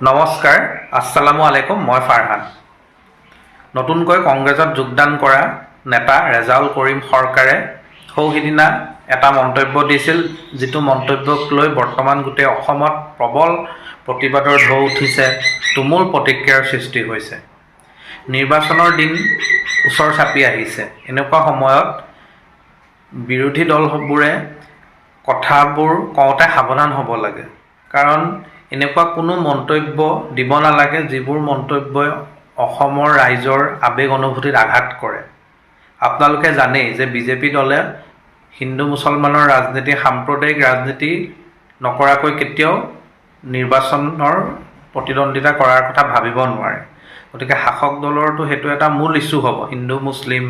নমস্কাৰ, আসসালামু আলাইকুম। মই ফাৰহান। নতুনকৈ কংগ্ৰেছত যোগদান কৰা নেতা ৰেজাউল কৰিম সৰকাৰে সৌসিদিনা এটা মন্তব্য দিছিল, যিটো মন্তব্যক লৈ বৰ্তমান গোটেই অসমত প্ৰবল প্ৰতিবাদৰ ঢৌ উঠিছে, তুমুল প্ৰতিক্ৰিয়াৰ সৃষ্টি হৈছে। নিৰ্বাচনৰ দিন ওচৰ চাপি আহিছে। এনেকুৱা সময়ত বিৰোধী দলবোৰে কথাবোৰ কওঁতে সাৱধান হ'ব লাগে, কাৰণ এনেকুৱা কোনো মন্তব্য দিব নালাগে যিবোৰ মন্তব্যই অসমৰ ৰাইজৰ আৱেগ অনুভূতিত আঘাত কৰে। আপোনালোকে জানেই যে বিজেপি দলে হিন্দু মুছলমানৰ ৰাজনীতি, সাম্প্ৰদায়িক ৰাজনীতি নকৰাকৈ কেতিয়াও নিৰ্বাচনৰ প্ৰতিদ্বন্দ্বিতা কৰাৰ কথা ভাবিব নোৱাৰে। গতিকে শাসক দলৰতো সেইটো এটা মূল ইছ্যু হ'ব। হিন্দু মুছলিম,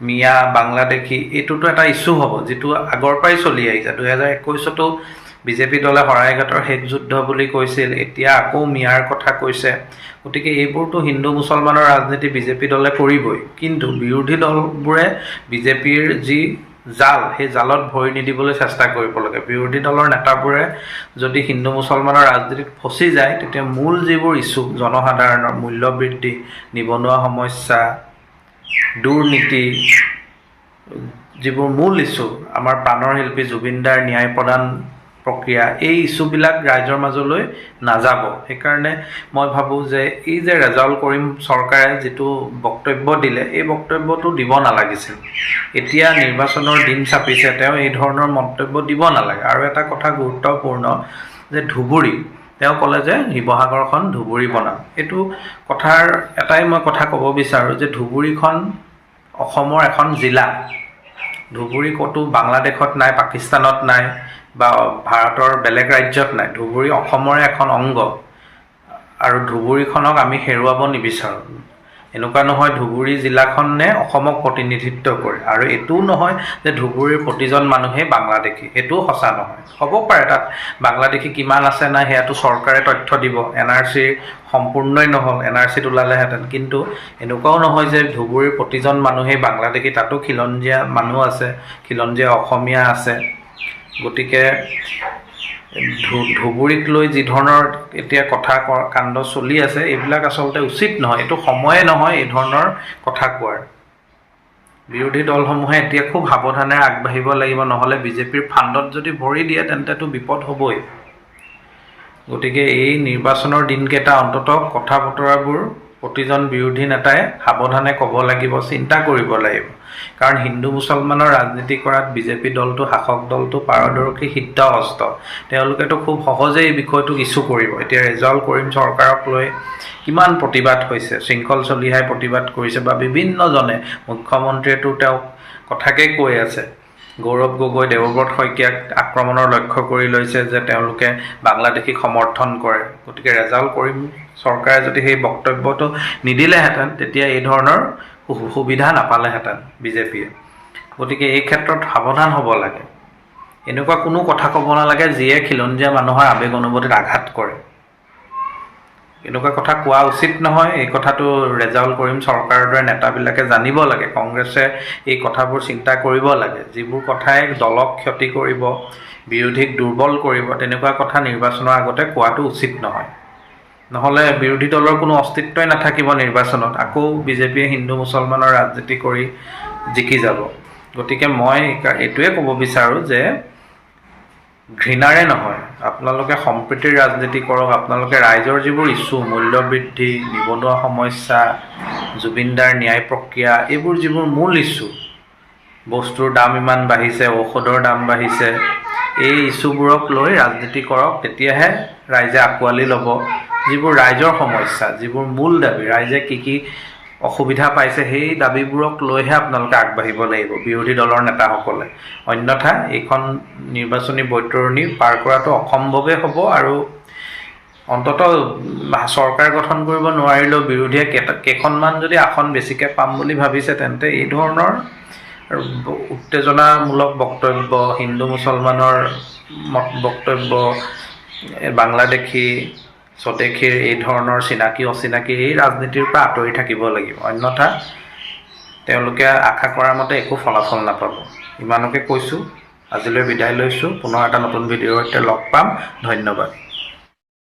মিয়া বাংলাদেশী, এইটোতো এটা ইছ্যু হ'ব, যিটো আগৰ পৰাই চলি আহিছে। 2021তো বিজেপি দলে শৰাইঘাটৰ শেষ যুদ্ধ বুলি কৈছিল, এতিয়া আকৌ মিয়াৰ কথা কৈছে। গতিকে এইবোৰতো হিন্দু মুছলমানৰ ৰাজনীতি বিজেপি দলে কৰিবই, কিন্তু বিৰোধী দলবোৰে বিজেপিৰ যি জাল, সেই জালত ভৰি নিদিবলৈ চেষ্টা কৰিব লাগে। বিৰোধী দলৰ নেতাবোৰে যদি হিন্দু মুছলমানৰ ৰাজনীতিত ফচি যায়, তেতিয়া মূল যিবোৰ ইছ্যু, জনসাধাৰণৰ মূল্য বৃদ্ধি, নিবনুৱা সমস্যা, দুৰ্নীতি, যিবোৰ মূল ইছ্যু, আমাৰ প্ৰাণৰ শিল্পী জুবিনদাৰ ন্যায় প্ৰদান প্ৰক্ৰিয়া, এই ইছ্যুবিলাক ৰাইজৰ মাজলৈ নাযাব। সেইকাৰণে মই ভাবোঁ যে এই যে ৰেজাউল কৰিম চৰকাৰে যিটো বক্তব্য দিলে, এই বক্তব্যটো দিব নালাগিছিল। এতিয়া নিৰ্বাচনৰ দিন চাপিছে, তেওঁ এই ধৰণৰ মন্তব্য দিব নালাগে। আৰু এটা কথা গুৰুত্বপূৰ্ণ যে ধুবুৰী, তেওঁ ক'লে যে শিৱসাগৰখন ধুবুৰী বনাম। এইটো কথাৰ এটাই মই কথা ক'ব বিচাৰোঁ যে ধুবুৰীখন অসমৰ এখন জিলা। ধুবুৰী ক'তো বাংলাদেশত নাই, পাকিস্তানত নাই, বা ভাৰতৰ বেলেগ ৰাজ্যত নাই। ধুবুৰী অসমৰে এখন অংগ, আৰু ধুবুৰীখনক আমি হেৰুৱাব নিবিচাৰোঁ। এনেকুৱা নহয় ধুবুৰী জিলাখনে অসমক প্ৰতিনিধিত্ব কৰে, আৰু এইটোও নহয় যে ধুবুৰীৰ প্ৰতিজন মানুহেই বাংলাদেশী, সেইটোও সঁচা নহয়। হ'ব পাৰে তাত বাংলাদেশী কিমান আছে নাই সেয়াটো চৰকাৰে তথ্য দিব, NRC সম্পূৰ্ণই নহ'ল, NRCত ওলালেহেঁতেন। কিন্তু এনেকুৱাও নহয় যে ধুবুৰীৰ প্ৰতিজন মানুহেই বাংলাদেশী, তাতো খিলঞ্জীয়া মানুহ আছে, খিলঞ্জীয়া অসমীয়া আছে। গতিকে ধুবুৰীক লৈ যি ধৰণৰ এতিয়া কথা কাণ্ড চলি আছে, এইবিলাক আচলতে উচিত নহয়। এইটো সময়ে নহয় এই ধৰণৰ কথা কোৱাৰ। বিৰোধী দলসমূহে এতিয়া খুব সাৱধানে আগবাঢ়িব লাগিব, নহ'লে বিজেপিৰ ফাণ্ডত যদি ভৰি দিয়ে তেন্তেতো বিপদ হ'বই। গতিকে এই নিৰ্বাচনৰ দিনকেইটা অন্ততঃ কথা বতৰাবোৰ প্ৰতিজন বিৰোধী নেতাই সাৱধানে ক'ব লাগিব, চিন্তা কৰিব লাগিব। কাৰণ হিন্দু মুছলমানৰ ৰাজনীতি কৰাত বিজেপি দলটো, শাসক দলটো পাৰদৰ্শী, সিদ্ধহস্ত। তেওঁলোকেতো খুব সহজেই এই বিষয়টোক ইছ্যু কৰিব। এতিয়া ৰেজাউল কৰিম চৰকাৰক লৈ কিমান প্ৰতিবাদ হৈছে, শৃংখল চলিহাই প্ৰতিবাদ কৰিছে, বা বিভিন্নজনে, মুখ্যমন্ত্ৰীয়েতো তেওঁক কথাকেই কৈ আছে। গৌৰৱ গগৈ, দেৱব্ৰত শইকীয়াক আক্ৰমণৰ লক্ষ্য কৰি লৈছে যে তেওঁলোকে বাংলাদেশীক সমৰ্থন কৰে। গতিকে ৰেজাউল কৰিম চৰকাৰে যদি সেই বক্তব্যটো নিদিলেহেঁতেন, তেতিয়া এই ধৰণৰ সুবিধা নাপালেহেঁতেন বিজেপিয়ে। গতিকে এই ক্ষেত্ৰত সাৱধান হ'ব লাগে। এনেকুৱা কোনো কথা ক'ব নালাগে যিয়ে খিলঞ্জীয়া মানুহৰ আৱেগ অনুভূতিত আঘাত কৰে। এনেকুৱা কথা কোৱা উচিত নহয়। এই কথাটো ৰেজাউল কৰিম চৰকাৰৰ দৰে নেতাবিলাকে জানিব লাগে। কংগ্ৰেছে এই কথাবোৰ চিন্তা কৰিব লাগে। যিবোৰ কথাই দলক ক্ষতি কৰিব, বিৰোধীক দুৰ্বল কৰিব, তেনেকুৱা কথা নিৰ্বাচনৰ আগতে কোৱাটো উচিত নহয়। নহ'লে বিৰোধী দলৰ কোনো অস্তিত্বই নাথাকিব নিৰ্বাচনত। আকৌ বিজেপিয়ে হিন্দু মুছলমানৰ ৰাজনীতি কৰি জিকি যাব। গতিকে মই এইটোৱে ক'ব বিচাৰোঁ যে ঘৃণাৰে নহয়, আপোনালোকে সম্প্ৰীতিৰ ৰাজনীতি কৰক। আপোনালোকে ৰাইজৰ যিবোৰ ইছ্যু, মূল্য বৃদ্ধি, নিবনুৱা সমস্যা, জুবিনদাৰ ন্যায় প্ৰক্ৰিয়া, এইবোৰ যিবোৰ মূল ইছ্যু, বস্তুৰ দাম ইমান বাঢ়িছে, ঔষধৰ দাম বাঢ়িছে, এই ইছ্যুবোৰক লৈ ৰাজনীতি কৰক। তেতিয়াহে ৰাইজে আঁকোৱালি ল'ব যিবোৰ ৰাইজৰ সমস্যা, যিবোৰ মূল দাবী, ৰাইজে কি কি অসুবিধা পাইছে, সেই দাবীবোৰক লৈহে আপোনালোকে আগবাঢ়িব লাগিব, বিৰোধী দলৰ নেতাসকলে। অন্যথা এইখন নিৰ্বাচনী বৈতৰণি পাৰ কৰাটো অসম্ভৱেই হ'ব। আৰু অন্ততঃ চৰকাৰ গঠন কৰিব নোৱাৰিলেও বিৰোধীয়ে কেইখনমান যদি আসন বেছিকৈ পাম বুলি ভাবিছে, তেন্তে এই ধৰণৰ উত্তেজনামূলক বক্তব্য, হিন্দু মুছলমানৰ বক্তব্য, বাংলাদেশী স্বদেশীৰ এই ধৰণৰ চিনাকি অচিনাকি এই ৰাজনীতিৰ পৰা আঁতৰি থাকিব লাগিব। অন্যথা তেওঁলোকে আশা কৰাৰ মতে একো ফলাফল নাপাব। ইমানকে কৈছোঁ, আজিলৈ বিদায় লৈছোঁ। পুনৰ এটা নতুন ভিডিঅ'ৰ সৈতে লগ পাম। ধন্যবাদ।